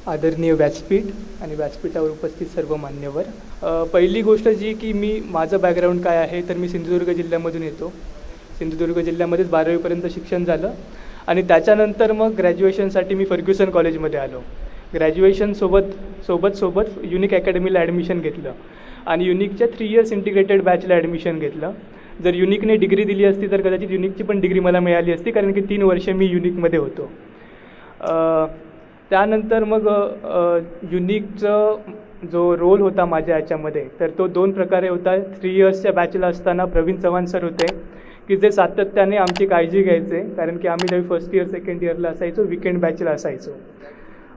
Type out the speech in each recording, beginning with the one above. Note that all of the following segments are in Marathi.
आदरणीय व्यासपीठ आणि व्यासपीठावर उपस्थित सर्व मान्यवर, पहिली गोष्ट जी की माझं बॅकग्राऊंड काय आहे तर मी सिंधुदुर्ग जिल्ह्यामधून येतो. सिंधुदुर्ग जिल्ह्यामध्येच 12वीपर्यंत शिक्षण झालं आणि त्याच्यानंतर मग ग्रॅज्युएशनसाठी मी फर्ग्युसन कॉलेजमध्ये आलो. ग्रॅज्युएशन सोबत युनिक अकॅडमीला ॲडमिशन घेतलं आणि युनिकच्या 3 इयर्स इंटिग्रेटेड बॅचला ॲडमिशन घेतलं. जर युनिकने डिग्री दिली असती तर कदाचित युनिकची पण डिग्री मला मिळाली असती, कारण की 3 वर्ष मी युनिकमध्ये होतो. त्यानंतर मग युनिकचं जो रोल होता माझ्या याच्यामध्ये तर तो 2 प्रकारे होता. 3 इयर्सच्या बॅचला असताना प्रवीण चव्हाण सर होते की जे सातत्याने आमची काळजी घ्यायचे, कारण की आम्ही ज्यावेळी फर्स्ट इयर सेकंड इयरला असायचो विकेंड बॅचला असायचो.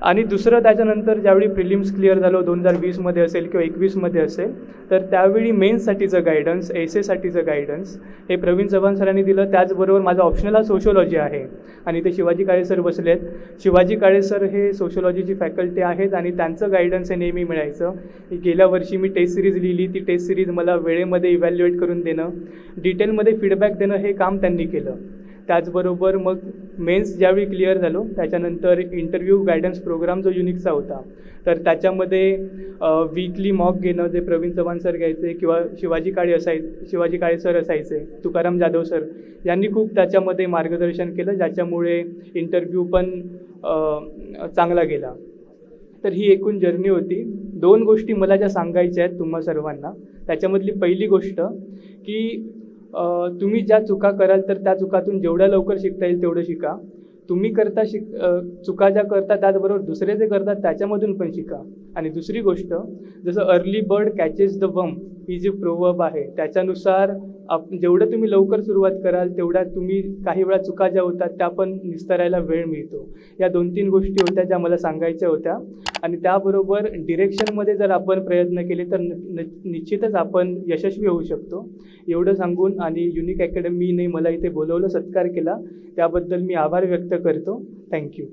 आणि दुसरं त्याच्यानंतर ज्यावेळी प्रिलिम्स क्लिअर झालो 2020मध्ये असेल किंवा 21मध्ये असेल तर त्यावेळी मेन्ससाठीचं गायडन्स, एसेसाठीचं गायडन्स हे प्रवीण चव्हाण सरांनी दिलं. त्याचबरोबर माझा ऑप्शनल हा सोशोलॉजी आहे आणि ते शिवाजी काळे सर बसलेत. शिवाजी काळे सर हे सोशोलॉजीची फॅकल्टी आहेत आणि त्यांचं गायडन्स हे नेहमी मिळायचं. गेल्या वर्षी मी टेस्ट सिरीज लिहिली, ती टेस्ट सिरीज मला वेळेमध्ये इव्हॅल्युएट करून देणं, डिटेलमध्ये फीडबॅक देणं हे काम त्यांनी केलं. त्याचबरोबर मग मेन्स ज्यावेळी क्लिअर झालो त्याच्यानंतर इंटरव्ह्यू गायडन्स प्रोग्राम जो युनिकचा होता तर त्याच्यामध्ये वीकली मॉक घेणं जे प्रवीण चव्हाण सर घ्यायचे किंवा शिवाजी काळे सर असायचे, तुकाराम जाधव सर यांनी खूप त्याच्यामध्ये मार्गदर्शन केलं, ज्याच्यामुळे इंटरव्ह्यू पण चांगला गेला. तर ही एकूण जर्नी होती. 2 गोष्टी मला ज्या सांगायच्या आहेत तुम्हा सर्वांना. त्याच्यामधली पहिली गोष्ट की तुम्ही ज्या चुका कराल तर त्या चुकातून जेवढ्या लवकर शिकता येईल तेवढं शिका. तुम्ही चुका ज्या करता त्याचबरोबर दुसरे जे करतात त्याच्यामधून पण शिका. आणि दुसरी गोष्ट, जसं early bird catches the worm ही जी प्रोवर्ब आहे त्याच्यानुसार जेवढं तुम्ही लवकर सुरुवात कराल तेवढ्या तुम्ही काही वेळा चुका ज्या होतात त्या पण निस्तरायला वेळ मिळतो. या 2-3 गोष्टी होत्या ज्या मला सांगायच्या होत्या. आणि त्याबरोबर डिरेक्शनमध्ये जर आपण प्रयत्न केले तर निश्चितच आपण यशस्वी होऊ शकतो. एवढं सांगून आणि युनिक अकॅडमीने मला इथे बोलवलं, सत्कार केला, त्याबद्दल मी आभार व्यक्त करतो. थँक्यू.